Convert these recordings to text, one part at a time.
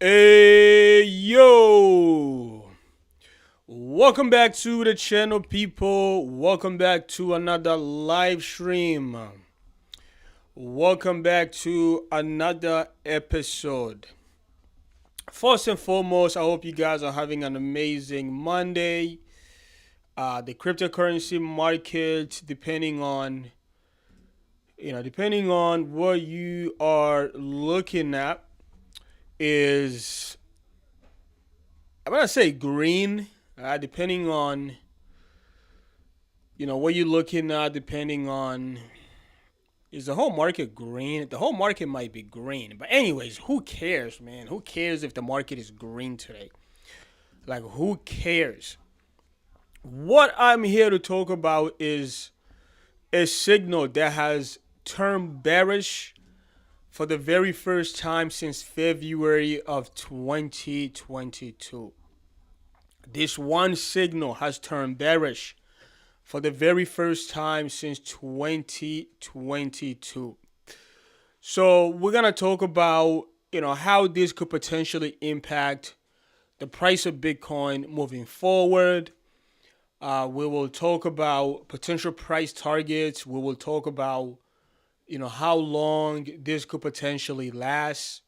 Hey yo! Welcome back to the channel, people. Welcome back to another live stream. Welcome back to another episode. First and foremost, I hope you guys are having an amazing Monday. The cryptocurrency market, depending on what you are looking at, is I'm gonna say green, depending on what you're looking at. Depending on, is the whole market green? The whole market might be green, but anyways, who cares, man? Who cares if the market is green today? Like, who cares? What I'm here to talk about is a signal that has turned bearish for the very first time since February of 2022. This one signal has turned bearish for the very first time since 2022. So we're going to talk about, how this could potentially impact the price of Bitcoin moving forward. We will talk about potential price targets. We will talk about, how long this could potentially last.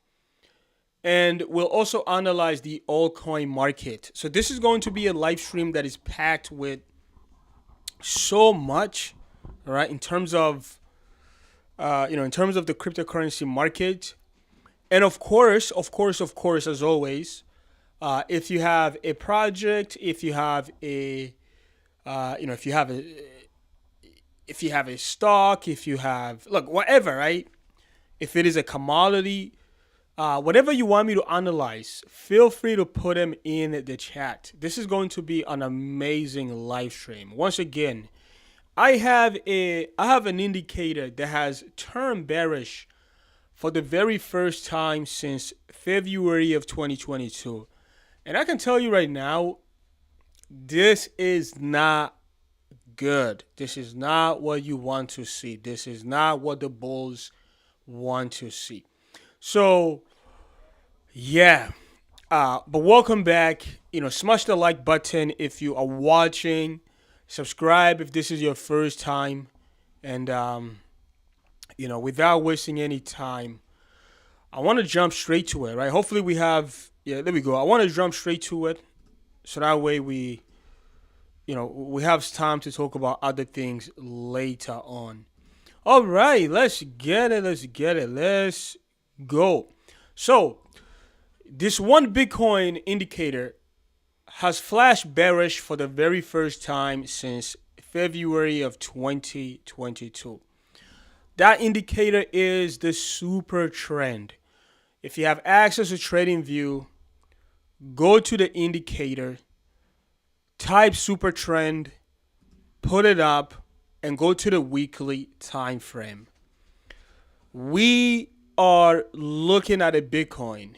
And we'll also analyze the altcoin market. So this is going to be a live stream that is packed with so much, all right, in terms of the cryptocurrency market. And of course, as always, if you have a project, if you have a stock, if you have, look, whatever, right? If it is a commodity, whatever you want me to analyze, feel free to put them in the chat. This is going to be an amazing live stream. Once again, I have an indicator that has turned bearish for the very first time since February of 2022. And I can tell you right now, this is not good. This is not what you want to see. This is not what the bulls want to see. So, yeah. But welcome back. Smash the like button if you are watching. Subscribe if this is your first time. And, without wasting any time, I want to jump straight to it, right? Hopefully we have, there we go. I want to jump straight to it. So that way we have time to talk about other things later on. All right, let's get it. Let's go. So, this one Bitcoin indicator has flashed bearish for the very first time since February of 2022. That indicator is the super trend. If you have access to TradingView, go to the indicator, type super trend, put it up, and go to the weekly time frame. We are looking at a Bitcoin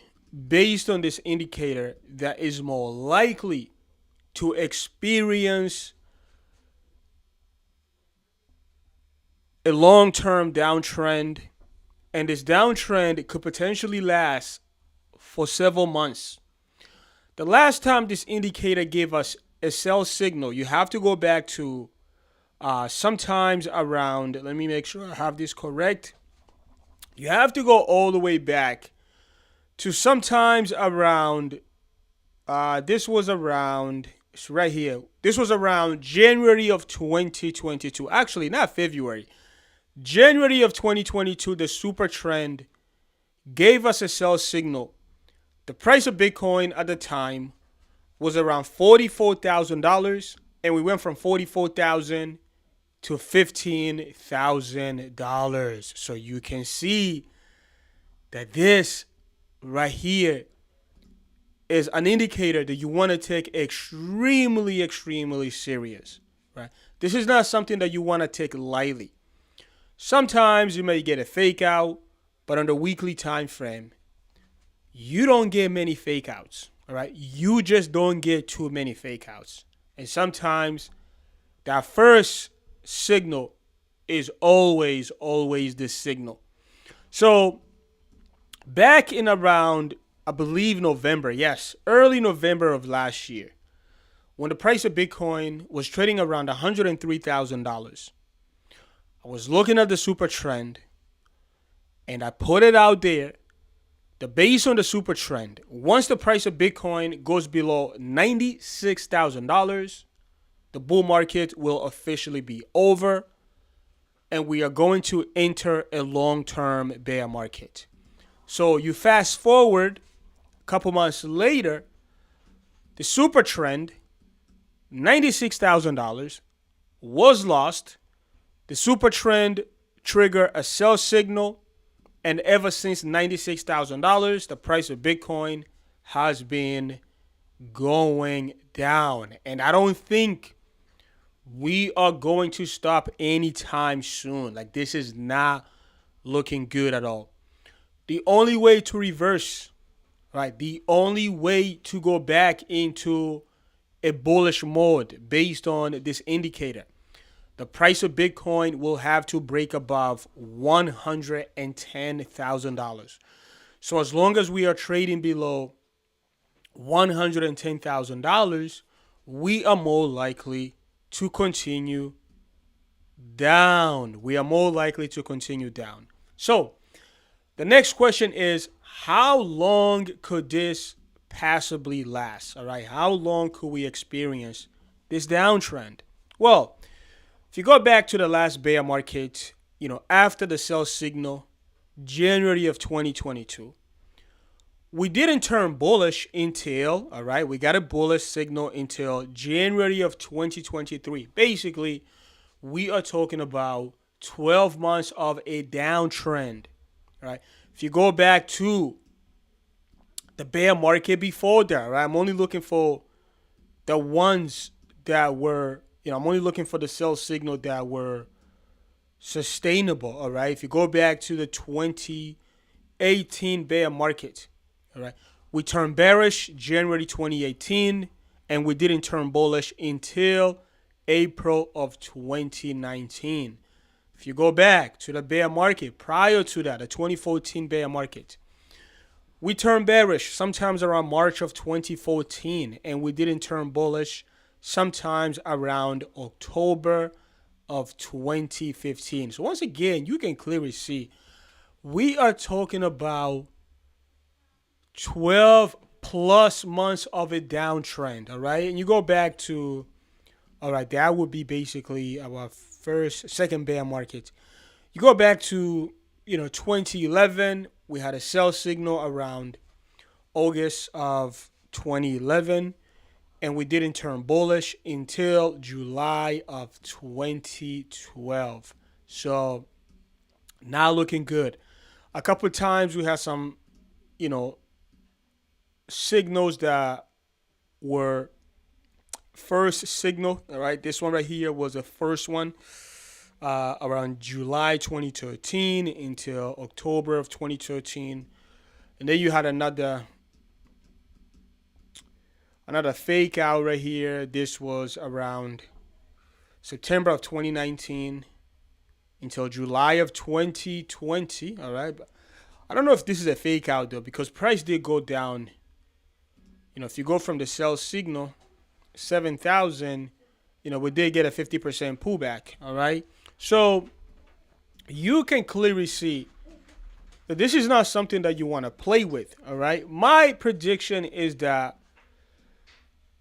based on this indicator that is more likely to experience a long-term downtrend, and this downtrend could potentially last for several months. The last time this indicator gave us a sell signal, you have to go back to sometimes around, let me make sure I have this correct. You have to go all the way back to sometimes around, this was around, it's right here. This was around January of 2022. Actually, not February. January of 2022, the super trend gave us a sell signal. The price of Bitcoin at the time was around $44,000, and we went from $44,000 to $15,000. So you can see that this right here is an indicator that you want to take extremely, extremely serious, right? This is not something that you want to take lightly. Sometimes you may get a fake out, but on the weekly time frame, you don't get many fake outs, all right? You just don't get too many fake outs. And sometimes that first signal is always the signal. So back in around I believe November, yes, early November of last year, when the price of Bitcoin was trading around $103,000. I was looking at the super trend and I put it out there. The base on the super trend, once the price of Bitcoin goes below $96,000, the bull market will officially be over and we are going to enter a long-term bear market. So you fast forward a couple months later, the super trend, $96,000, was lost. The super trend triggered a sell signal. And ever since $96,000, the price of Bitcoin has been going down. And I don't think we are going to stop anytime soon. Like, this is not looking good at all. The only way to reverse, right? The only way to go back into a bullish mode based on this indicator, the price of Bitcoin will have to break above $110,000. So as long as we are trading below $110,000, we are more likely to continue down. We are more likely to continue down. So the next question is, how long could this passably last? All right. How long could we experience this downtrend? Well, if you go back to the last bear market, after the sell signal, January of 2022, we didn't turn bullish until, all right, we got a bullish signal until January of 2023. Basically, we are talking about 12 months of a downtrend, right? If you go back to the bear market before that, right, I'm only looking for the ones that were, I'm only looking for the sell signal that were sustainable, all right? If you go back to the 2018 bear market, all right, we turned bearish January 2018, and we didn't turn bullish until April of 2019. If you go back to the bear market prior to that, the 2014 bear market, we turned bearish sometimes around March of 2014, and we didn't turn bullish sometimes around October of 2015. So once again, you can clearly see we are talking about 12 plus months of a downtrend, all right? And you go back to, all right, that would be basically our second bear market. You go back to, 2011, we had a sell signal around August of 2011. And we didn't turn bullish until July of 2012. So not looking good. A couple of times we had some, signals that were first signal. All right. This one right here was the first one around July 2013 until October of 2013. And then you had another fake out right here. This was around September of 2019 until July of 2020. All right. But I don't know if this is a fake out though, because price did go down. If you go from the sell signal, 7,000, we did get a 50% pullback. All right. So you can clearly see that this is not something that you want to play with. All right. My prediction is that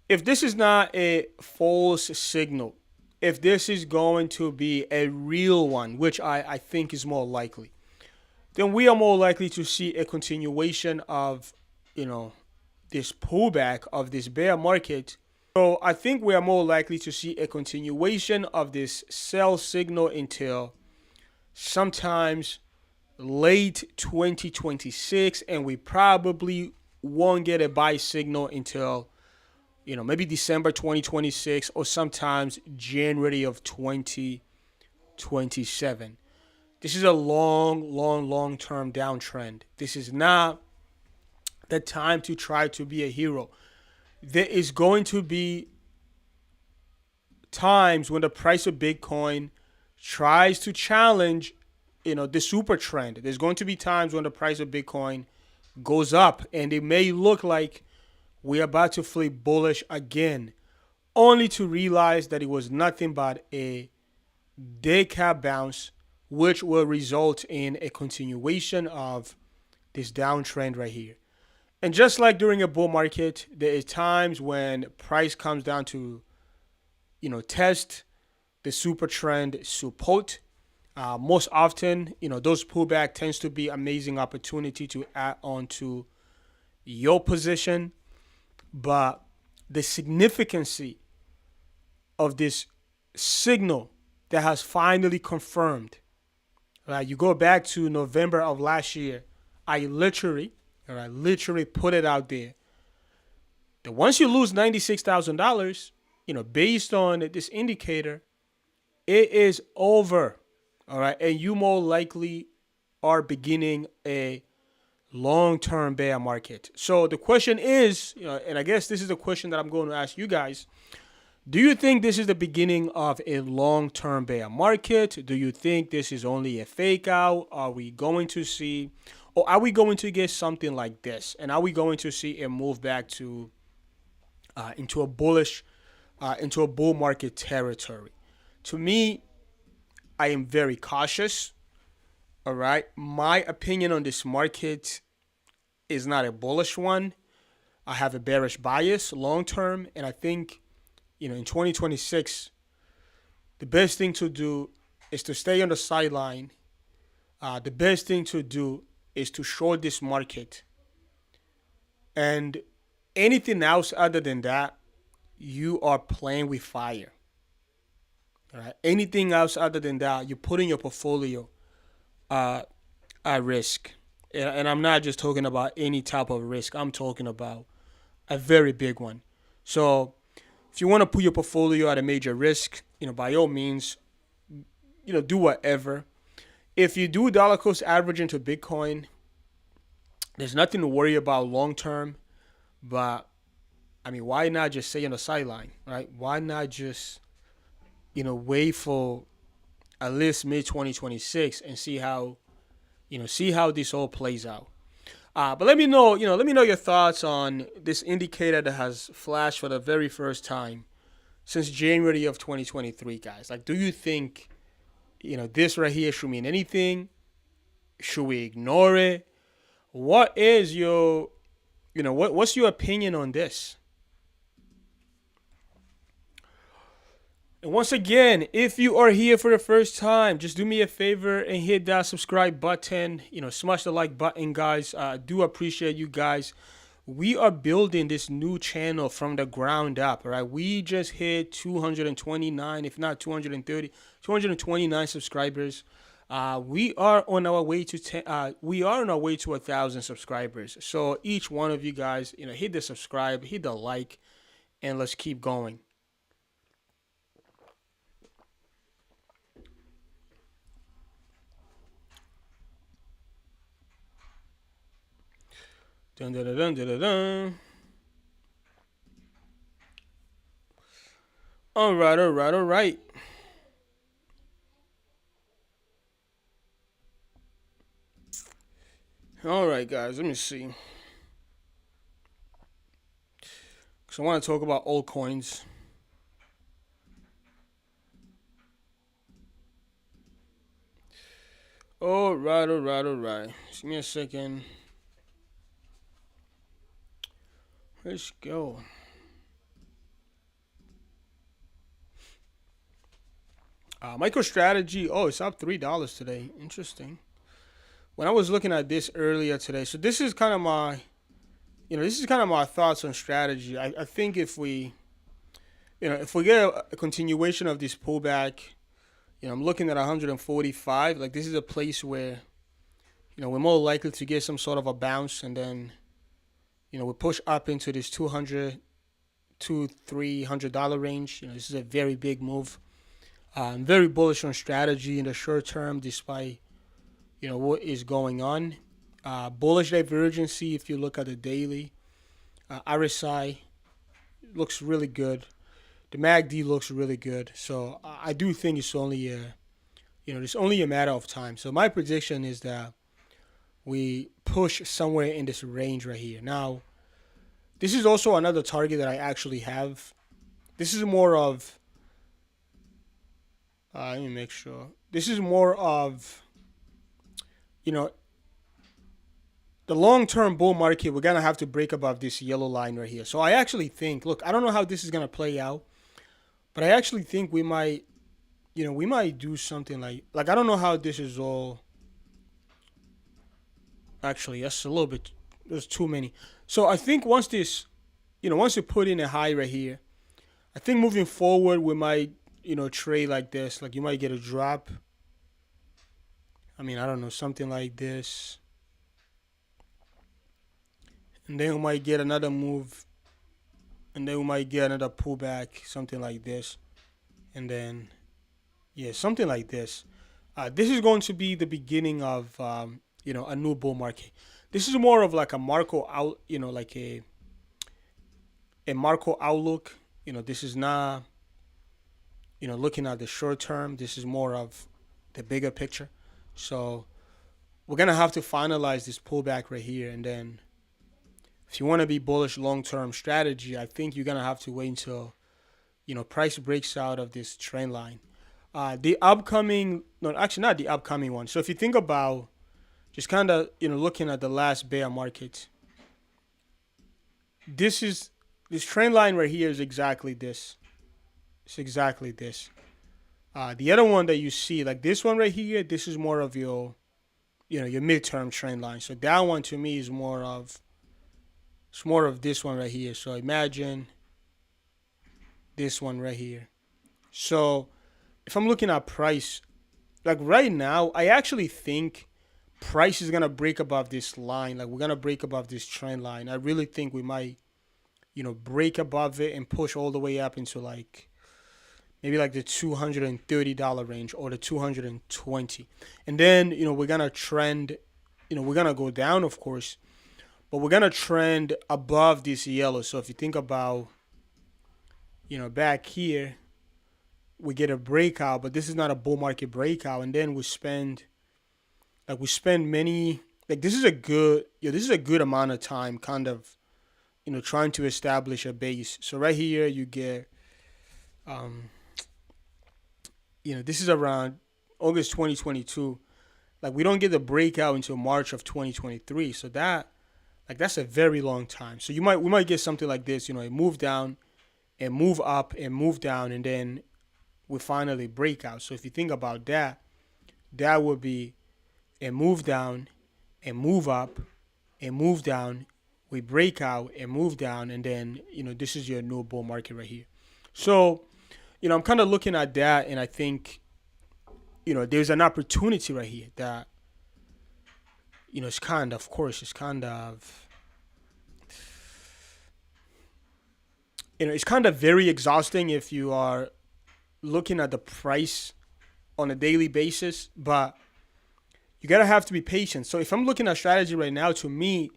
if this is not a false signal, if this is going to be a real one, which I think is more likely, then we are more likely to see a continuation of, this pullback of this bear market. So I think we are more likely to see a continuation of this sell signal until sometimes late 2026, and we probably won't get a buy signal until maybe December 2026 or sometimes January of 2027. This is a long-term downtrend. This is not the time to try to be a hero. There is going to be times when the price of Bitcoin tries to challenge, the super trend. There's going to be times when the price of Bitcoin goes up, and it may look like we're about to flip bullish again, only to realize that it was nothing but a day cap bounce, which will result in a continuation of this downtrend right here. And just like during a bull market, there is times when price comes down to, test the super trend support. Most often, those pullback tends to be amazing opportunity to add on to your position. But the significancy of this signal that has finally confirmed, right? You go back to November of last year. I literally put it out there that once you lose $96,000, based on this indicator, it is over. All right. And you more likely are beginning a long-term bear market. So the question is, and I guess this is the question that I'm going to ask you guys. Do you think this is the beginning of a long-term bear market? Do you think this is only a fake out? Are we going to see, or are we going to get something like this? And are we going to see a move back to into a bull market territory? To me, I am very cautious. All right. My opinion on this market is not a bullish one. I have a bearish bias long term, and I think in 2026, the best thing to do is to stay on the sideline. The best thing to do is to short this market. And anything else other than that, you are playing with fire. All right. Anything else other than that, you're putting your portfolio at risk. And I'm not just talking about any type of risk. I'm talking about a very big one. So if you want to put your portfolio at a major risk, by all means, do whatever. If you do dollar cost average into Bitcoin, there's nothing to worry about long term. But why not just stay on the sideline, right? Why not just, wait for at least mid 2026 and see how this all plays out. But let me know your thoughts on this indicator that has flashed for the very first time since January of 2023, guys. Like, do you think, this right here should mean anything? Should we ignore it? What is your, what's your opinion on this? And once again, if you are here for the first time, just do me a favor and hit that subscribe button. Smash the like button, guys. I do appreciate you guys. We are building this new channel from the ground up, all right? We just hit 229, if not 230, 229 subscribers. We are on our way to 1,000 subscribers. So each one of you guys, hit the subscribe, hit the like, and let's keep going. Dun, dun, dun, dun, dun, dun. All right. All right, guys, let me see. Because I want to talk about altcoins. All right. Just give me a second. Let's go. MicroStrategy. Oh, it's up $3 today. Interesting. When I was looking at this earlier today, so this is kind of my, thoughts on strategy. I think if we get a continuation of this pullback, I'm looking at 145. Like, this is a place where, we're more likely to get some sort of a bounce, and then, we push up into this $200 to $300 range. This is a very big move. I'm very bullish on strategy in the short term, despite what is going on. Bullish divergency. If you look at the daily, RSI looks really good. The MACD looks really good. So I do think it's only it's only a matter of time. So my prediction is that we push somewhere in this range right here. Now, this is also another target that I actually have. This is more of, let me make sure. This is more of, you know, the long-term bull market. We're going to have to break above this yellow line right here. So I actually think, look, I don't know how this is going to play out, but I actually think we might, we might do something like I don't know how this is all. Actually, that's a little bit, there's too many. So I think once this, once you put in a high right here, I think moving forward we might, trade like this. Like you might get a drop. I mean, I don't know, something like this. And then we might get another move. And then we might get another pullback, something like this. And then, yeah, something like this. This is going to be the beginning of, a new bull market. This is more of like a Marco out, like a Marco outlook. This is not, looking at the short term. This is more of the bigger picture. So we're gonna have to finalize this pullback right here, and then if you want to be bullish long-term strategy, I think you're gonna have to wait until price breaks out of this trend line. The upcoming, no, actually not the upcoming one. So if you think about just kind of looking at the last bear market, this trend line right here is exactly this. It's exactly this. The other one that you see, like this one right here, this is more of your midterm trend line. So that one to me is more of this one right here. So imagine this one right here. So if I'm looking at price, like right now, I actually think price is gonna break above this line. Like we're gonna break above this trend line. I really think we might, break above it and push all the way up into like maybe like the $230 range or the 220. And then, we're going to trend, we're going to go down, of course, but we're going to trend above this yellow. So if you think about, back here, we get a breakout, but this is not a bull market breakout. And then we spend many, like this is a good amount of time kind of, trying to establish a base. So right here you get, this is around August 2022. Like we don't get the breakout until March of 2023. So that's a very long time. So we might get something like this, a move down and move up and move down, and then we finally break out. So if you think about that, that would be a move down and move up and move down. We break out and move down, and then, this is your new bull market right here. So, I'm kind of looking at that, and I think, there's an opportunity right here that, it's kind of it's kind of very exhausting if you are looking at the price on a daily basis, but you gotta have to be patient. So if I'm looking at strategy right now, to me,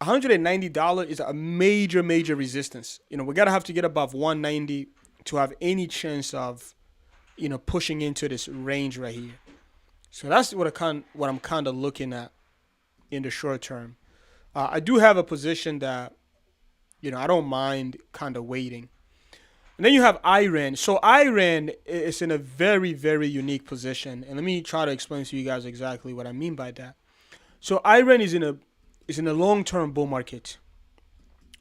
$190 is a major resistance. We gotta have to get above 190 to have any chance of, pushing into this range right here. So that's what I'm kind of looking at in the short term. I do have a position that, I don't mind kind of waiting. And then you have Iran. So Iran is in a very, very unique position. And let me try to explain to you guys exactly what I mean by that. So Iran is in a long-term bull market.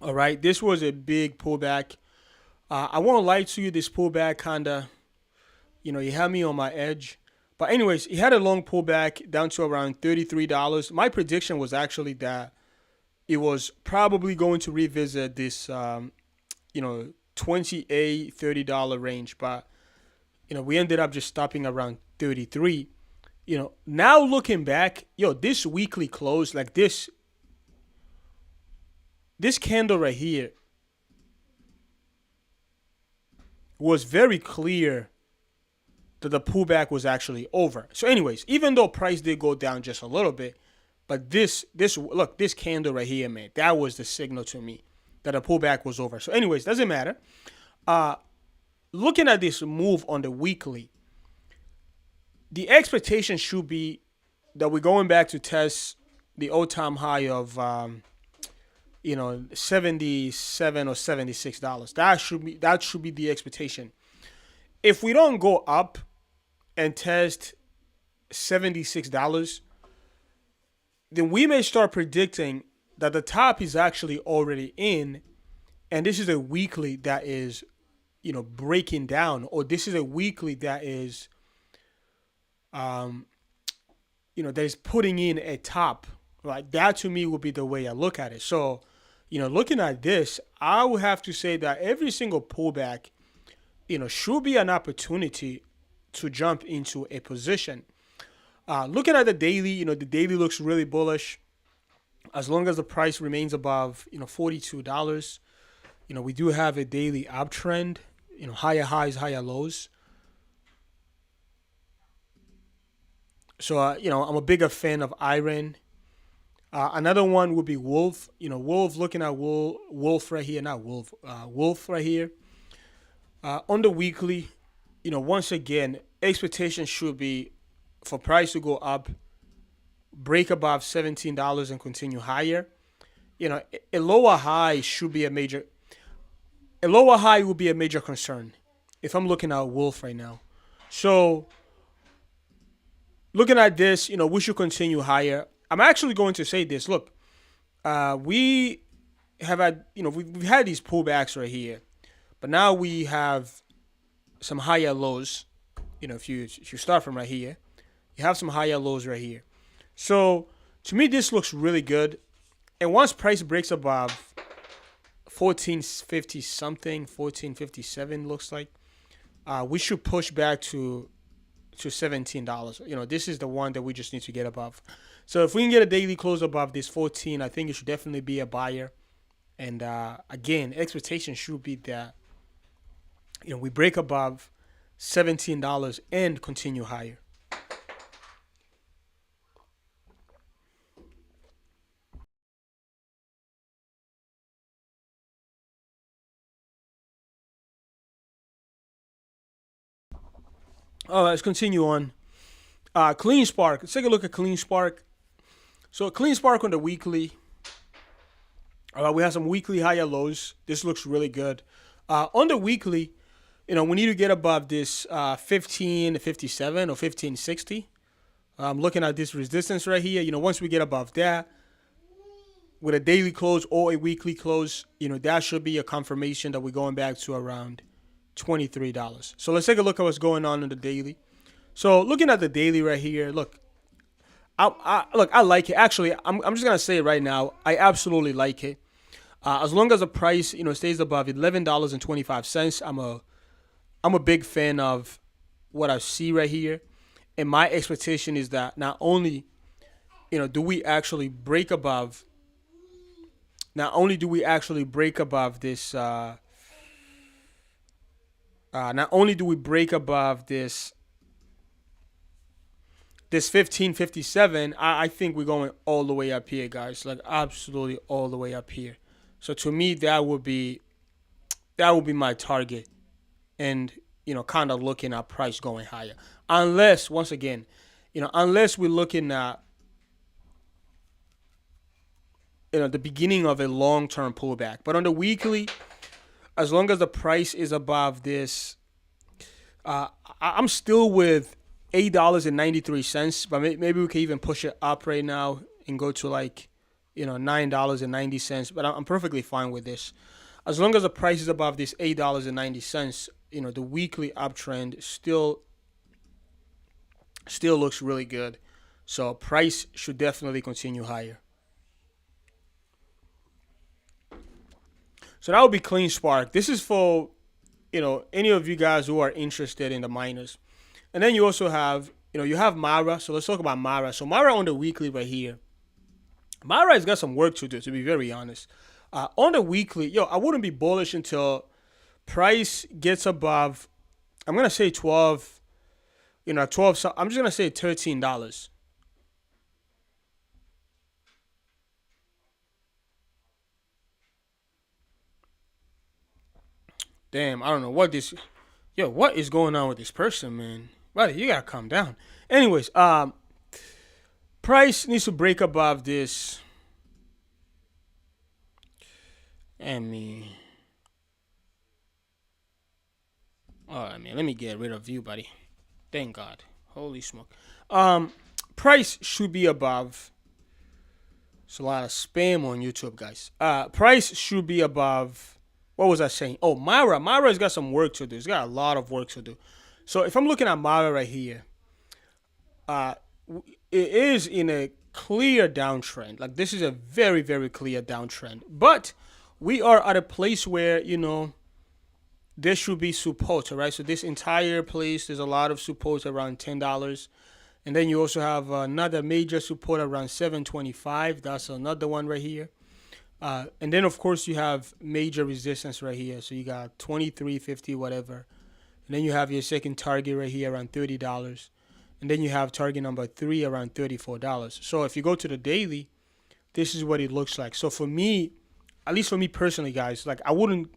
All right. This was a big pullback. I won't lie to you. This pullback kind of, he had me on my edge. But anyways, he had a long pullback down to around $33. My prediction was actually that it was probably going to revisit this, $28, $30 range. But, we ended up just stopping around 33. Now looking back, this weekly close, like this candle right here was very clear that the pullback was actually over. So anyways, even though price did go down just a little bit, but this candle right here, man, that was the signal to me that the pullback was over. So anyways, doesn't matter. Looking at this move on the weekly, the expectation should be that we're going back to test the all-time high of 77 or $76. That should be the expectation. If we don't go up and test $76, then we may start predicting that the top is actually already in, and this is a weekly that is, breaking down, or this is a weekly that is, um, that is putting in a top. Like that to me would be the way I look at it. So, looking at this, I would have to say that every single pullback, should be an opportunity to jump into a position. Looking at the daily, the daily looks really bullish as long as the price remains above, $42. We do have a daily uptrend, higher highs, higher lows. So, I'm a bigger fan of iron. Another one would be Wolf. Wolf, looking at Wolf right here, not Wolf, Wolf right here. On the weekly, once again, expectation should be for price to go up, break above $17 and continue higher. A lower high should be a lower high would be a major concern if I'm looking at Wolf right now. So looking at this, we should continue higher. I'm actually going to say this. Look, we have had, we've had these pullbacks right here, but now we have some higher lows. If you start from right here, you have some higher lows right here. So to me, this looks really good. And once price breaks above 1450 something, 1457 looks like, we should push back to $17. This is the one that we just need to get above. So if we can get a daily close above this 14, I think it should definitely be a buyer. And again, expectation should be that we break above $17 and continue higher. Let's continue on. Clean Spark. Let's take a look at Clean Spark. So Clean Spark on the weekly. We have some weekly higher lows. This looks really good. On the weekly, we need to get above this 1557 or 1560. I'm looking at this resistance right here. Once we get above that, with a daily close or a weekly close, that should be a confirmation that we're going back to around $23. So let's take a look at what's going on in the daily. So looking at the daily right here, look, I like it. Actually, I'm just gonna say it right now. I absolutely like it. As long as the price, stays above $11.25, I'm a big fan of what I see right here. And my expectation is that not only, do we actually break above, not only do we actually break above this, not only do we break above this 1557, I think we're going all the way up here, guys. Like absolutely all the way up here. So to me, that would be my target, and kind of looking at price going higher. Unless, once again, unless we're looking at the beginning of a long-term pullback. But on the weekly, as long as the price is above this, I'm still with $8.93. But maybe we can even push it up right now and go to like $9.90. But I'm perfectly fine with this, as long as the price is above this $8.90. The weekly uptrend still looks really good. So price should definitely continue higher. So that would be Clean Spark. This is for, any of you guys who are interested in the miners. And then you also have, you have Mara. So let's talk about Mara. So Mara on the weekly right here. Mara has got some work to do, to be very honest. On the weekly, I wouldn't be bullish until price gets above, I'm going to say 12, 12, so I'm just going to say $13. Damn, I don't know what this. What is going on with this person, man? Buddy, you gotta calm down. Anyways, Price needs to break above this. All right, man. Let me get rid of you, buddy. Thank God. Holy smoke. Price should be above. It's a lot of spam on YouTube, guys. Price should be above. What was I saying? Oh, Mara. Mara's got some work to do. It's got a lot of work to do. So if I'm looking at Mara right here, uh, it is in a clear downtrend. Like this is a very, very clear downtrend. But we are at a place where there should be support, right? So this entire place, there's a lot of support around $10. And then you also have another major support around 725. That's another one right here. And then of course you have major resistance right here. So you got 23.50, whatever. And then you have your second target right here around $30. And then you have target number 3 around $34. So if you go to the daily, this is what it looks like. So for me, at least for me personally, guys, like I wouldn't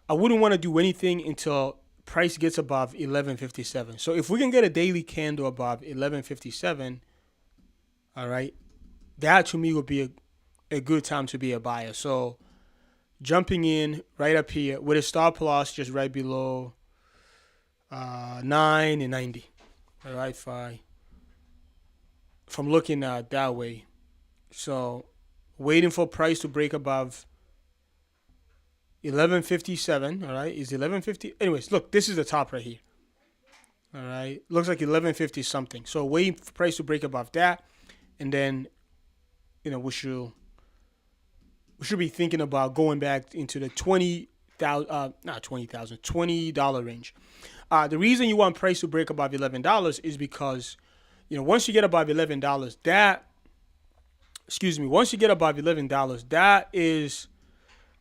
want to do anything until price gets above 1157. So if we can get a daily candle above 1157, all right, that to me would be a good time to be a buyer. So jumping in right up here with a stop loss just right below 9.90. All right, fine. If I'm looking at that way, so waiting for price to break above 1157. All right, is 1150. Anyways, look, this is the top right here. All right, looks like 1150 something. So waiting for price to break above that, and then we should be thinking about going back into the $20 range. The reason you want price to break above $11 is because once you get above $11, once you get above $11, that is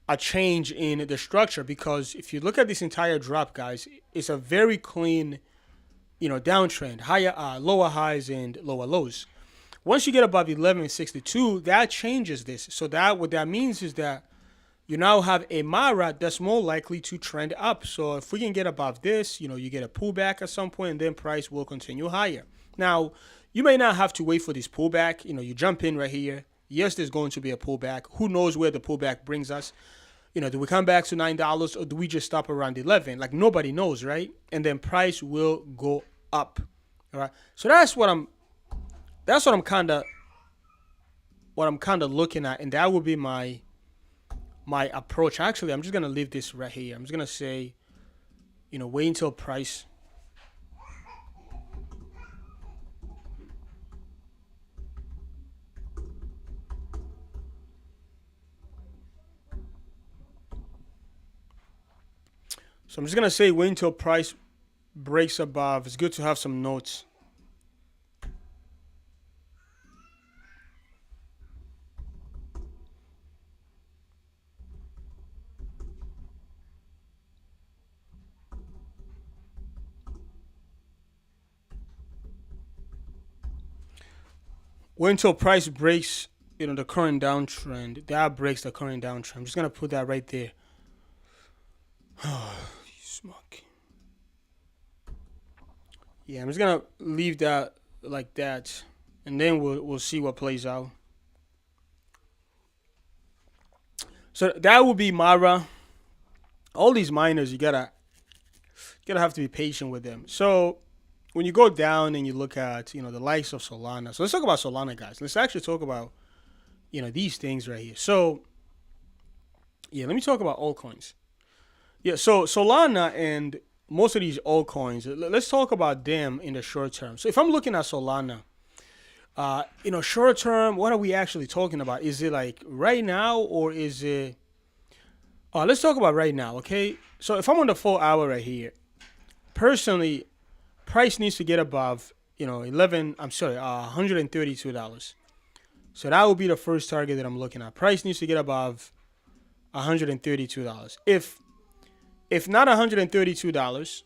a change in the structure, because if you look at this entire drop, guys, it's a very clean, downtrend, higher, lower highs and lower lows. Once you get above 1162, that changes this. So what that means is that you now have a Mara that's more likely to trend up. So if we can get above this, you get a pullback at some point, and then price will continue higher. Now, you may not have to wait for this pullback. You jump in right here. Yes, there's going to be a pullback. Who knows where the pullback brings us? Do we come back to $9 or do we just stop around 11? Like nobody knows, right? And then price will go up. All right. So that's what I'm kind of looking at, and that would be my approach. Actually, I'm just gonna leave this right here. I'm just gonna say, wait until price. So I'm just gonna say wait until price breaks above. It's good to have some notes. Wait until price breaks, the current downtrend. That breaks the current downtrend. I'm just gonna put that right there. Smoke. Yeah, I'm just gonna leave that like that, and then we'll see what plays out. So that would be Mara. All these miners, you gotta have to be patient with them. So when you go down and you look at the likes of Solana. So let's talk about Solana, guys. Let's actually talk about these things right here. So yeah, let me talk about altcoins. Yeah, so Solana and most of these altcoins, let's talk about them in the short term. So if I'm looking at Solana, short term, what are we actually talking about? Is it like right now, or is it? Let's talk about right now, okay? So if I'm on the 4 hour right here, personally, price needs to get above, $132. So that would be the first target that I'm looking at. Price needs to get above $132. If not $132,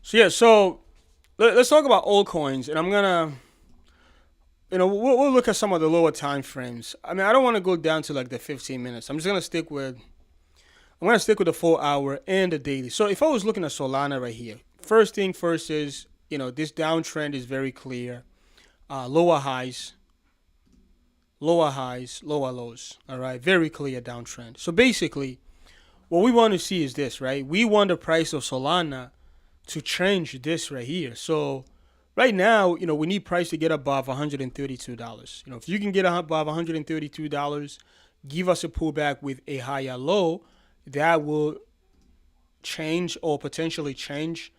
So let's talk about altcoins, and I'm gonna, we'll look at some of the lower time frames. I mean, I don't want to go down to like the 15 minutes. I'm gonna stick with the 4 hour and the daily. So if I was looking at Solana right here, first thing first is, this downtrend is very clear. Lower highs, lower highs, lower lows. All right, very clear downtrend. So basically, what we want to see is this, right? We want the price of Solana to change this right here. So right now, we need price to get above $132. If you can get above $132, give us a pullback with a higher low, that will change or potentially change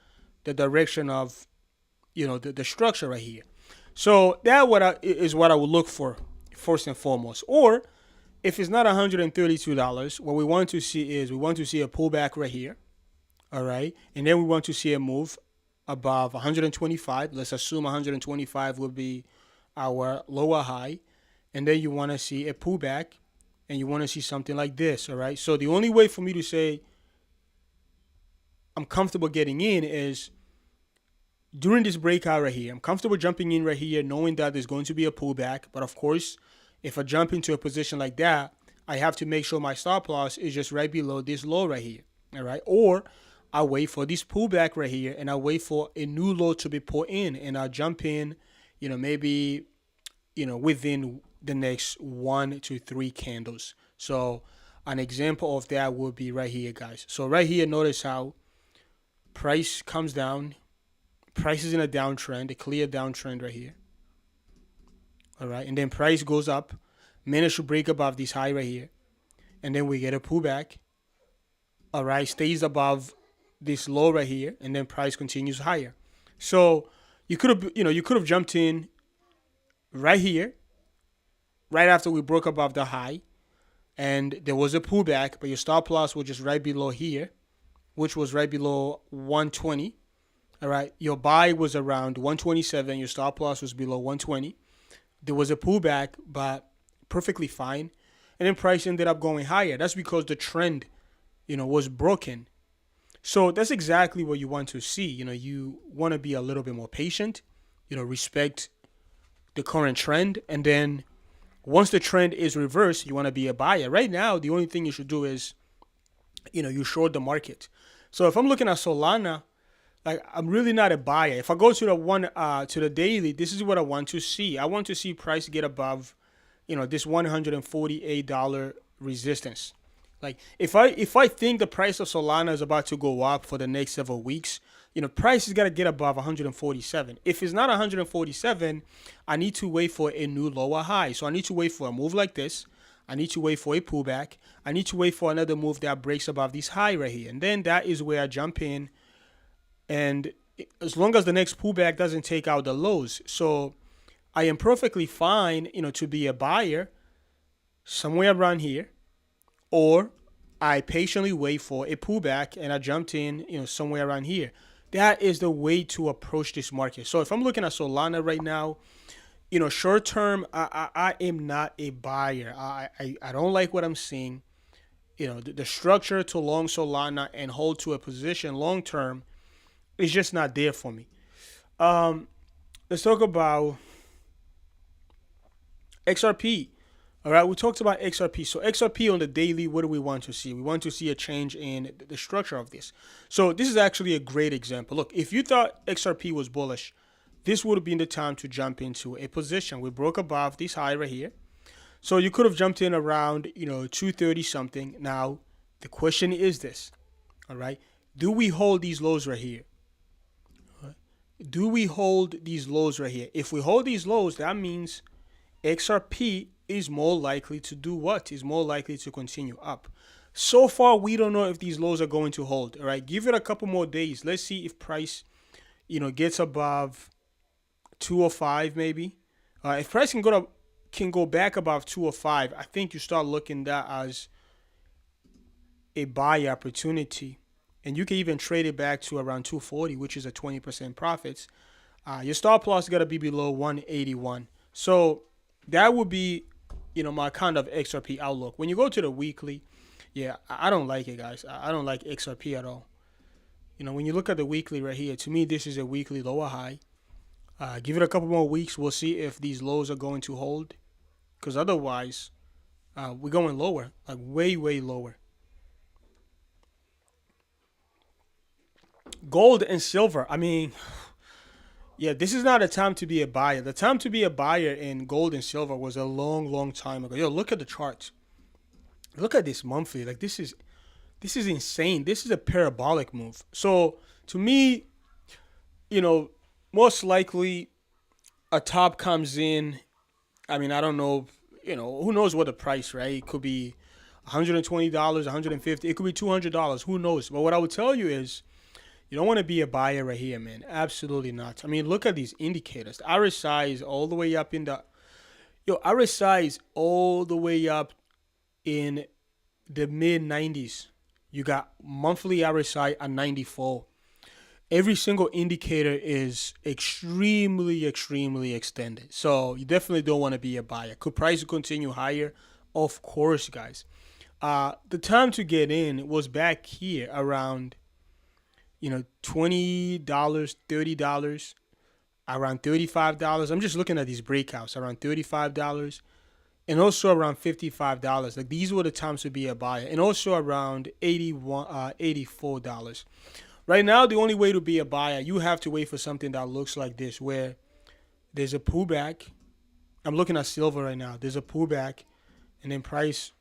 the direction of, the structure right here. So is what I would look for first and foremost. Or if it's not $132, what we want to see is we want to see a pullback right here. All right. And then we want to see a move above 125. Let's assume 125 will be our lower high. And then you want to see a pullback and you want to see something like this. All right. So the only way for me to say I'm comfortable getting in is during this breakout right here. I'm comfortable jumping in right here, knowing that there's going to be a pullback. But of course, if I jump into a position like that, I have to make sure my stop loss is just right below this low right here. All right. Or I wait for this pullback right here and I wait for a new low to be put in and I'll jump in, maybe, within the next 1 to 3 candles. So an example of that would be right here, guys. So right here, notice how price comes down. Price is in a downtrend, a clear downtrend right here. All right. And then price goes up, managed to break above this high right here. And then we get a pullback. All right. Stays above this low right here. And then price continues higher. So you could have jumped in right here, right after we broke above the high. And there was a pullback, but your stop loss was just right below here, which was right below 120. All right. Your buy was around 127. Your stop loss was below 120. There was a pullback, but perfectly fine. And then price ended up going higher. That's because the trend, was broken. So that's exactly what you want to see. You want to be a little bit more patient, respect the current trend. And then once the trend is reversed, you want to be a buyer. Right now, the only thing you should do is, you short the market. So if I'm looking at Solana, like I'm really not a buyer. If I go to the daily, this is what I want to see. I want to see price get above, this $148 resistance. Like if I think the price of Solana is about to go up for the next several weeks, price is gotta get above 147. If it's not 147, I need to wait for a new lower high. So I need to wait for a move like this. I need to wait for a pullback. I need to wait for another move that breaks above this high right here. And then that is where I jump in. And as long as the next pullback doesn't take out the lows. So I am perfectly fine, to be a buyer somewhere around here. Or I patiently wait for a pullback and I jumped in, somewhere around here. That is the way to approach this market. So if I'm looking at Solana right now, short term, I am not a buyer. I don't like what I'm seeing. The structure to long Solana and hold to a position long term is just not there for me. Let's talk about XRP. All right, we talked about XRP. So XRP on the daily, what do we want to see? We want to see a change in the structure of this. So this is actually a great example. Look, if you thought XRP was bullish, this would have been the time to jump into a position. We broke above this high right here. So you could have jumped in around, 230 something. Now, the question is this, all right? Do we hold these lows right here? Do we hold these lows right here? If we hold these lows, that means XRP is more likely to do what? Is more likely to continue up. So far, we don't know if these lows are going to hold. All right, give it a couple more days. Let's see if price, gets above 205 maybe. If price can go back above 205, I think you start looking that as a buy opportunity. And you can even trade it back to around 240, which is a 20% profits. Your stop loss got to be below 181. So that would be, my kind of XRP outlook. When you go to the weekly, yeah, I don't like it, guys. I don't like XRP at all. When you look at the weekly right here, to me, this is a weekly lower high. Give it a couple more weeks. We'll see if these lows are going to hold. Because otherwise, we're going lower, like way, way lower. Gold and silver. I mean, yeah, this is not a time to be a buyer. The time to be a buyer in gold and silver was a long, long time ago. Yo, look at the charts. Look at this monthly. Like this is insane. This is a parabolic move. So to me, most likely a top comes in. I mean, I don't know. Who knows what the price, right? It could be $120, $150. It could be $200. Who knows? But what I would tell you is, you don't want to be a buyer right here, man. Absolutely not. I mean, look at these indicators. The RSI is all the way up in the RSI is all the way up in the mid 90s. You got monthly RSI at 94. Every single indicator is extremely, extremely extended. So you definitely don't want to be a buyer. Could price continue higher? Of course, guys. The time to get in was back here around, $20, $30, around $35. I'm just looking at these breakouts around $35 and also around $55. Like these were the times to be a buyer, and also around $84. Right now, the only way to be a buyer, you have to wait for something that looks like this, where there's a pullback. I'm looking at silver right now. There's a pullback, and then price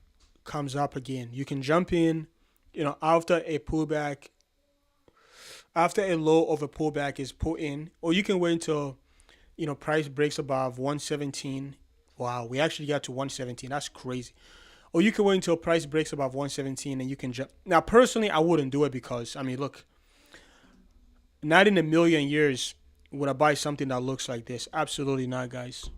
comes up again. You can jump in, after a pullback, after a low of a pullback is put in, or you can wait until, price breaks above 117. Wow, we actually got to 117. That's crazy. Or you can wait until price breaks above 117 and you can jump. Now, personally, I wouldn't do it because, I mean, look, not in a million years would I buy something that looks like this. Absolutely not, guys.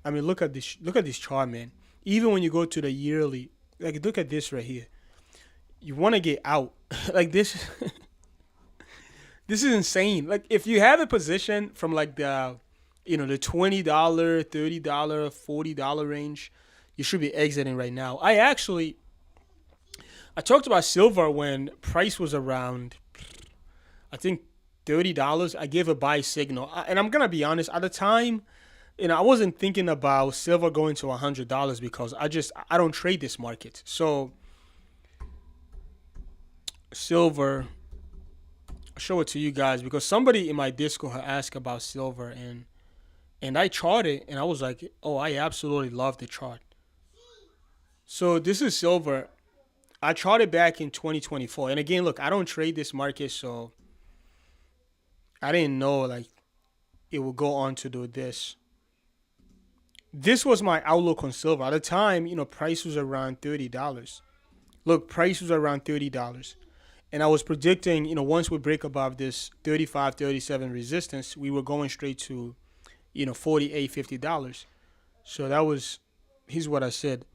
I mean, look at this. Look at this chart, man. Even when you go to the yearly, like look at this right here. You want to get out. Like this. This is insane. Like if you have a position from like the $20, $30, $40 range, you should be exiting right now. I talked about silver when price was around, I think, $30. I gave a buy signal. And I'm going to be honest, at the time, I wasn't thinking about silver going to $100 because I don't trade this market. So silver, I'll show it to you guys because somebody in my Discord had asked about silver and I charted and I was like, oh, I absolutely love the chart. So this is silver. I charted back in 2024. And again, look, I don't trade this market, so I didn't know like it would go on to do this. This was my outlook on silver. At the time, price was around $30. Look, price was around $30. And I was predicting, once we break above this 35, 37 resistance, we were going straight to, $48, $50. So that was, here's what I said.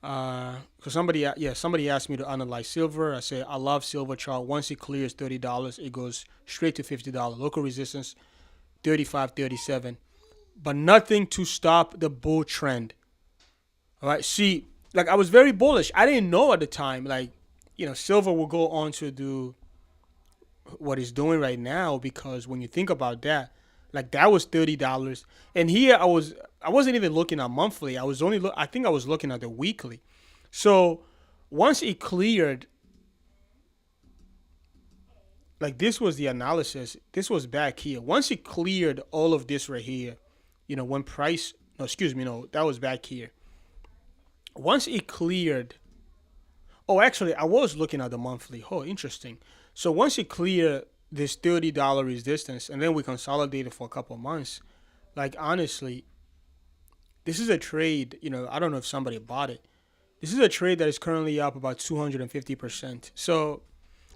Because somebody asked me to analyze silver. I said, I love silver chart. Once it clears $30, it goes straight to $50. Local resistance, 35, 37. But nothing to stop the bull trend. All right. See, like I was very bullish. I didn't know at the time, like, silver will go on to do what it's doing right now, because when you think about that, like that was $30. And here I wasn't even looking at monthly. I think I was looking at the weekly. So once it cleared, like this was the analysis. This was back here. Once it cleared all of this right here, when price, that was back here. Once it cleared, actually, I was looking at the monthly. Oh, interesting. So once it cleared this $30 resistance and then we consolidated for a couple of months, like honestly, this is a trade, I don't know if somebody bought it. This is a trade that is currently up about 250%. So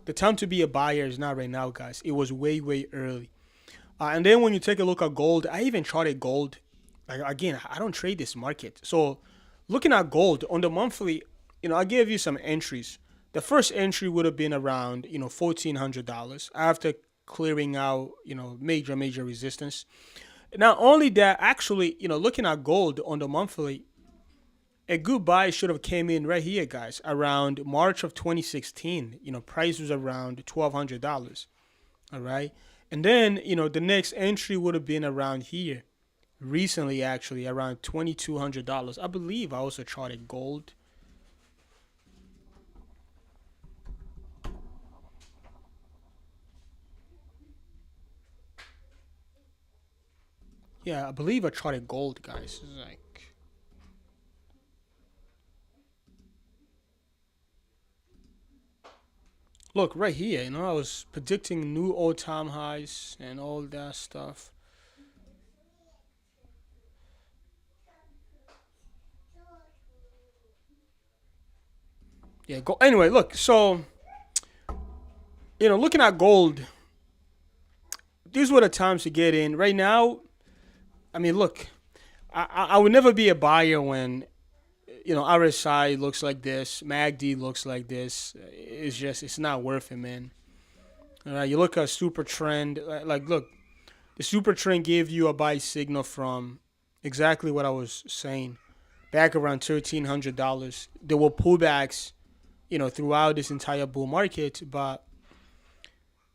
the time to be a buyer is not right now, guys. It was way, way early. And then when you take a look at gold, I even charted gold. Like again, I don't trade this market. So looking at gold on the monthly, I gave you some entries. The first entry would have been around, $1,400 after clearing out, major resistance. Not only that, actually, looking at gold on the monthly, a good buy should have came in right here, guys, around March of 2016. Price was around $1,200. All right. And then, the next entry would have been around here recently, actually, around $2,200. I believe I also charted gold. Yeah, I believe I charted gold, guys. It's like, look, right here, I was predicting new all time highs and all that stuff. Yeah, go anyway, look, so, looking at gold, these were the times to get in. Right now, I mean, look, I would never be a buyer when RSI looks like this, MACD looks like this. It's not worth it, man. All right, you look at super trend, like look, the super trend gave you a buy signal from exactly what I was saying back around $1,300. There were pullbacks, throughout this entire bull market, but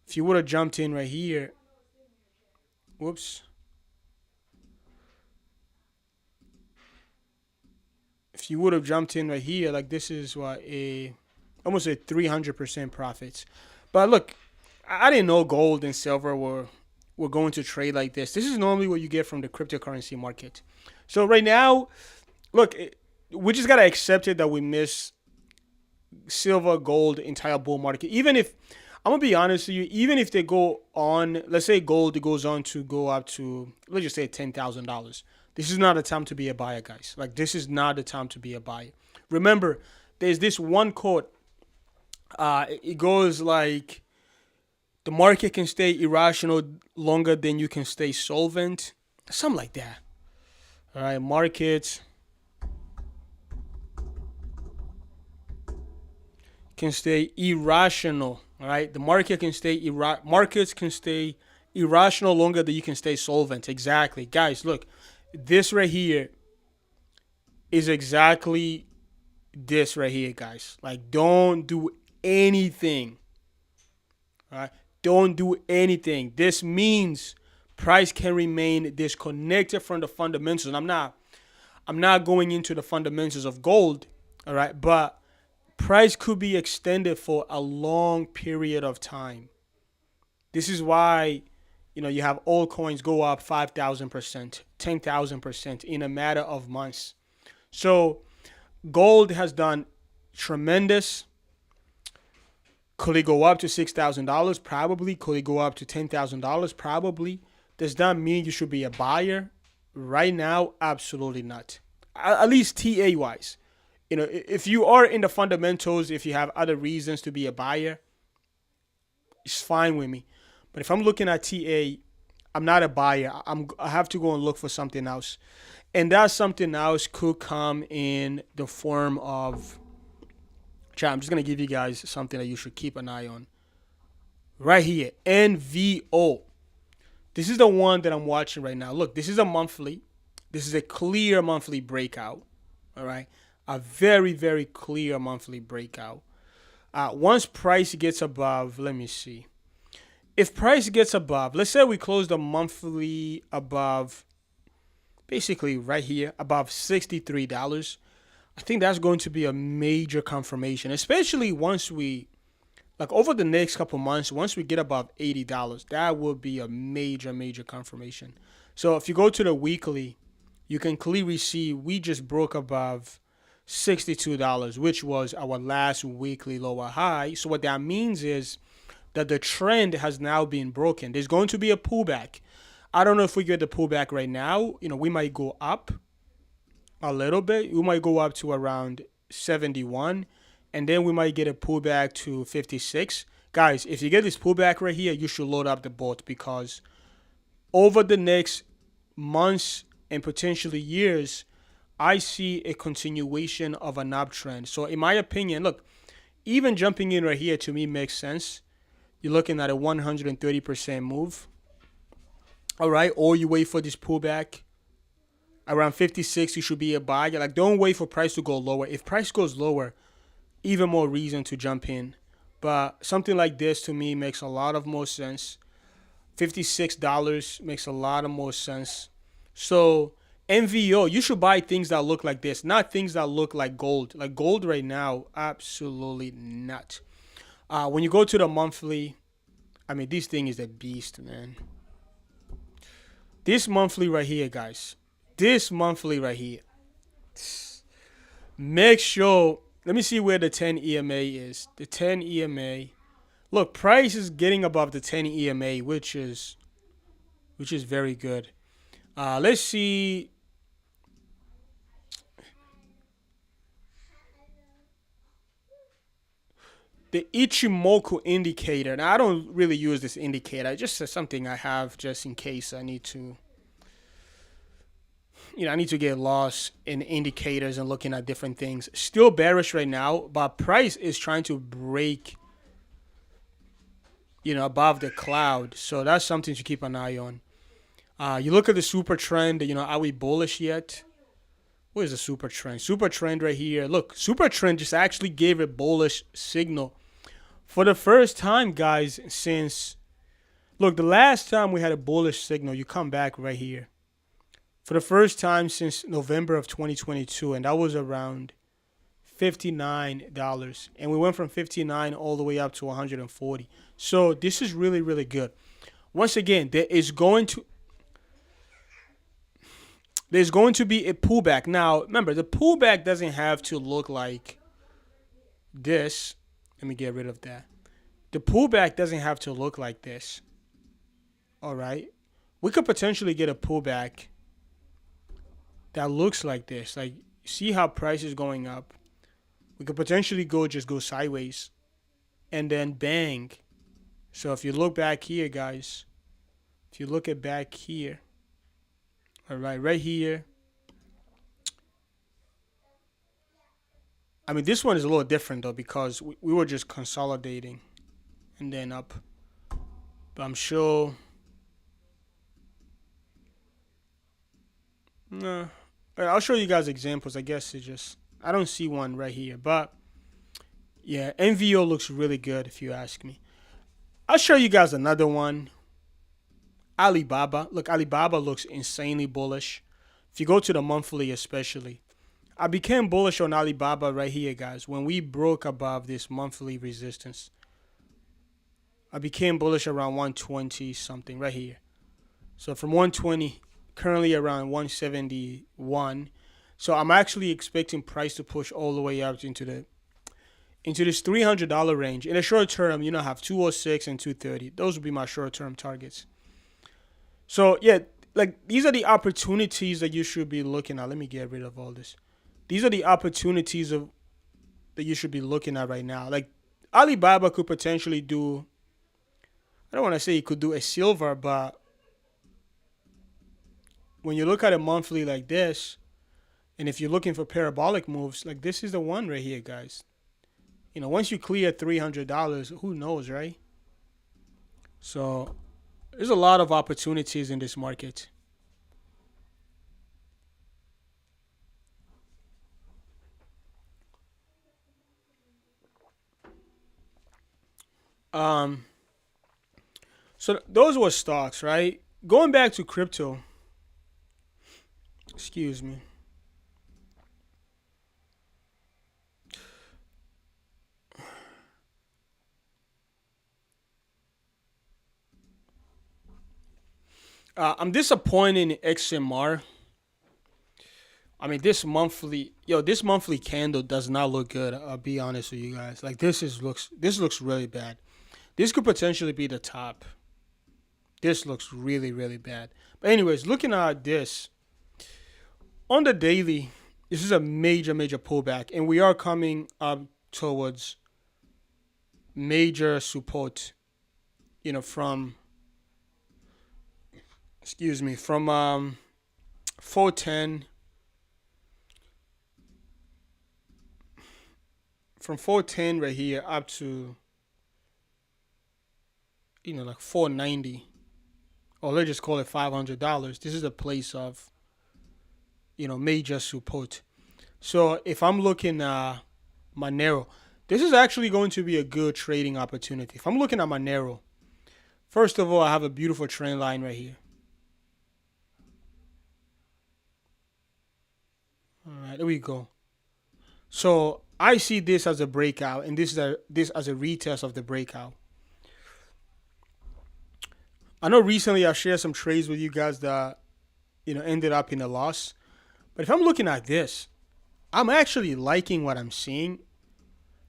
if you would have jumped in right here, whoops. If you would have jumped in right here, like this is what almost a 300% profits. But look, I didn't know gold and silver were going to trade like this. This is normally what you get from the cryptocurrency market. So right now, look, we just gotta accept it that we miss silver, gold, entire bull market. Even if I'm gonna be honest with you, even if they go on, let's say gold goes on to go up to, let's just say $10,000. This is not a time to be a buyer, guys. Like this is not the time to be a buyer. Remember, there's this one quote. It goes like, the market can stay irrational longer than you can stay solvent. Something like that. All right, markets can stay irrational. All right, the market can stay markets can stay irrational longer than you can stay solvent. Exactly, guys. Look, this right here is exactly this right here, guys. Like, don't do anything. All right, don't do anything. This means price can remain disconnected from the fundamentals. And I'm not going into the fundamentals of gold. All right, but price could be extended for a long period of time. This is why you have altcoins go up 5,000%, 10,000% in a matter of months. So gold has done tremendous. Could it go up to $6,000? Probably. Could it go up to $10,000? Probably. Does that mean you should be a buyer right now? Absolutely not. At least TA wise. If you are in the fundamentals, if you have other reasons to be a buyer, it's fine with me. But if I'm looking at TA, I'm not a buyer. I have to go and look for something else. And that something else could come in the form of, chat, I'm just going to give you guys something that you should keep an eye on. Right here, NVO. This is the one that I'm watching right now. Look, this is a monthly. This is a clear monthly breakout. All right. A very, very clear monthly breakout. Once price gets above, let me see. If price gets above, let's say we close the monthly above, basically right here, above $63, I think that's going to be a major confirmation, especially once we, like over the next couple months, once we get above $80, that will be a major, major confirmation. So if you go to the weekly, you can clearly see we just broke above $62, which was our last weekly lower high. So what that means is that the trend has now been broken. There's going to be a pullback. I don't know if we get the pullback right now. We might go up a little bit. We might go up to around 71, and then we might get a pullback to 56. Guys, if you get this pullback right here, you should load up the boat, because over the next months and potentially years, I see a continuation of an uptrend. So in my opinion, look, even jumping in right here to me makes sense. You're looking at a 130% move. All right, or you wait for this pullback. Around 56, you should be a buy. Like, don't wait for price to go lower. If price goes lower, even more reason to jump in. But something like this to me makes a lot of more sense. $56 makes a lot of more sense. So NVO, you should buy things that look like this, not things that look like gold. Like gold right now, absolutely not. When you go to the monthly, I mean, this thing is a beast, man. This monthly right here, guys. This monthly right here. Make sure. Let me see where the 10 EMA is. The 10 EMA. Look, price is getting above the 10 EMA, which is very good. Let's see. The Ichimoku indicator. Now, I don't really use this indicator. It's just something I have just in case I need to, I need to get lost in indicators and looking at different things. Still bearish right now, but price is trying to break, above the cloud. So that's something to keep an eye on. You look at the super trend, are we bullish yet? Where's the super trend? Super trend right here. Look, super trend just actually gave a bullish signal. For the first time, guys, since, look, the last time we had a bullish signal, you come back right here. For the first time since November of 2022, and that was around $59. And we went from 59 all the way up to 140. So this is really, really good. Once again, there's going to be a pullback. Now, remember, the pullback doesn't have to look like this. Let me get rid of that. The pullback doesn't have to look like this. All right. We could potentially get a pullback that looks like this. Like, see how price is going up. We could potentially just go sideways and then bang. So if you look back here, guys, if you look at back here, all right here. I mean, this one is a little different, though, because we were just consolidating and then up. But I'm sure. No. I'll show you guys examples. I guess I don't see one right here. But, yeah, NVO looks really good, if you ask me. I'll show you guys another one. Alibaba. Look, Alibaba looks insanely bullish. If you go to the monthly especially. I became bullish on Alibaba right here, guys. When we broke above this monthly resistance. I became bullish around 120 something right here. So from 120, currently around 171. So I'm actually expecting price to push all the way up into this $300 range. In the short term, I have 206 and 230. Those would be my short term targets. So yeah, like these are the opportunities that you should be looking at. Let me get rid of all this. These are the opportunities that you should be looking at right now. Like Alibaba could potentially do, I don't want to say he could do a silver, but when you look at a monthly like this, and if you're looking for parabolic moves, like this is the one right here, guys. Once you clear $300, who knows, right? So there's a lot of opportunities in this market. So those were stocks, right? Going back to crypto. Excuse me. I'm disappointed in XMR. I mean, this monthly candle does not look good. I'll be honest with you guys. Like this looks really bad. This could potentially be the top. This looks really, really bad. But anyways, looking at this on the daily, this is a major, major pullback, and we are coming up towards major support. From 410. From 410 right here up to like 490, or let's just call it $500. This is a place of major support. So if I'm looking at Monero, this is actually going to be a good trading opportunity. If I'm looking at Monero, First of all, I have a beautiful trend line right here. All right, there we go. So I see this as a breakout, and this as a retest of the breakout. I know recently I shared some trades with you guys that ended up in a loss. But if I'm looking at this, I'm actually liking what I'm seeing.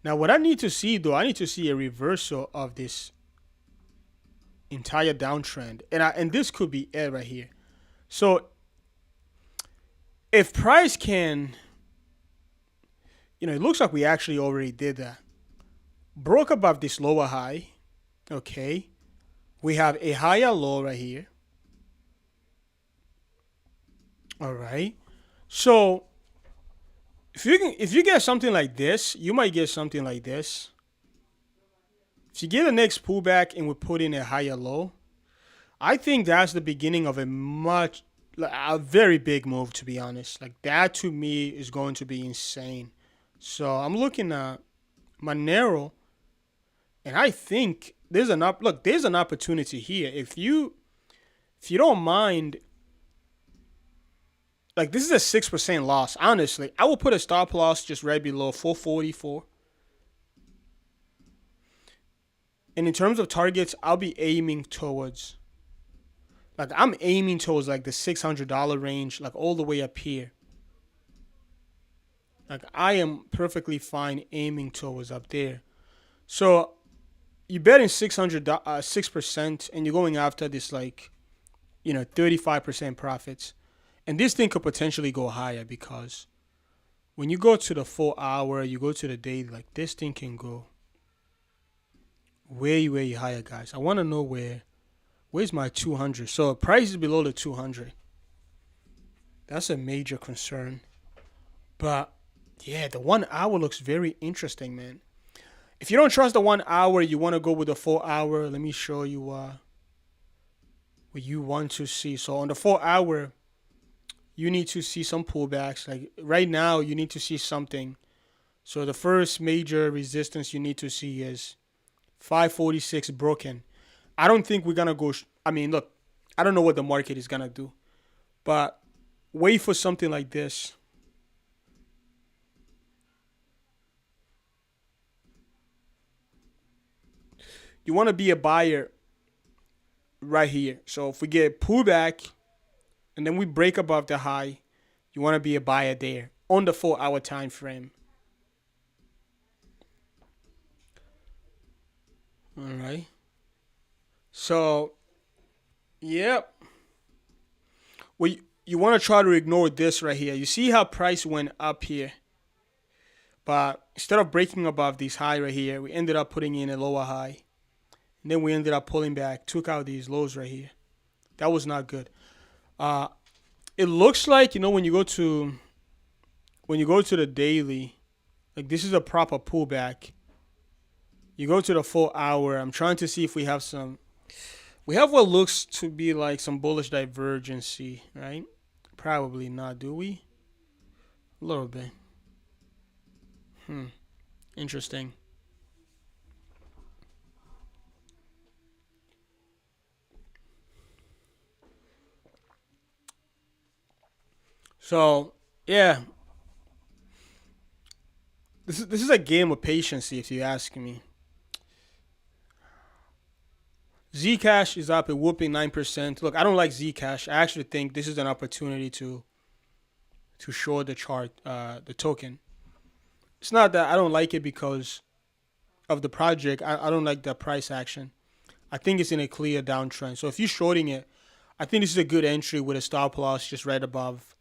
Now, what I need to see though, I need to see a reversal of this entire downtrend, and this could be it right here. So if price can, it looks like we actually already did that. Broke above this lower high. Okay, we have a higher low right here. All right. So if you get something like this, you might get something like this. If you get the next pullback and we put in a higher low, I think that's the beginning of a very big move, to be honest. Like that to me is going to be insane. So I'm looking at Monero, and I think there's an there's an opportunity here. If you don't mind, like this is a 6% loss. Honestly, I will put a stop loss just right below 444. And in terms of targets, I'll be aiming towards, I'm aiming towards like the $600 range, like all the way up here. Like I am perfectly fine aiming towards up there. So you're betting 6%, and you're going after this 35% profits. And this thing could potentially go higher because when you go to the 4 hour, you go to the day, like this thing can go way, way higher, guys. I want to know where's my 200. So price is below the 200. That's a major concern. But yeah, the 1 hour looks very interesting, man. If you don't trust the 1 hour, you want to go with the 4 hour. Let me show you what you want to see. So on the 4 hour, you need to see some pullbacks. Like right now, you need to see something. So the first major resistance you need to see is 546 broken. I don't think we're gonna go. Look, I don't know what the market is gonna do, but wait for something like this. You want to be a buyer right here. So if we get pullback and then we break above the high, you want to be a buyer there on the 4 hour time frame. All right. So, yep. Well, you want to try to ignore this right here. You see how price went up here, but instead of breaking above this high right here, we ended up putting in a lower high. And then we ended up pulling back, took out these lows right here. That was not good. It looks like, when you go to the daily, like this is a proper pullback. You go to the 4 hour. I'm trying to see if we have what looks to be like some bullish divergency, right? Probably not, do we? A little bit. Interesting. So yeah, this is a game of patience, if you ask me. Zcash is up a whooping 9%. Look, I don't like Zcash. I actually think this is an opportunity to short the chart, the token. It's not that I don't like it because of the project. I don't like the price action. I think it's in a clear downtrend. So if you're shorting it, I think this is a good entry with a stop loss just right above.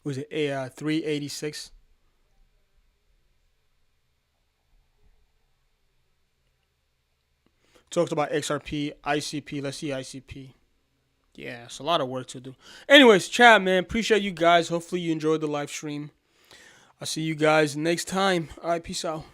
Was it a 386? Talked about XRP, ICP. Let's see ICP. Yeah, it's a lot of work to do. Anyways, chat, man. Appreciate you guys. Hopefully you enjoyed the live stream. I'll see you guys next time. All right, peace out.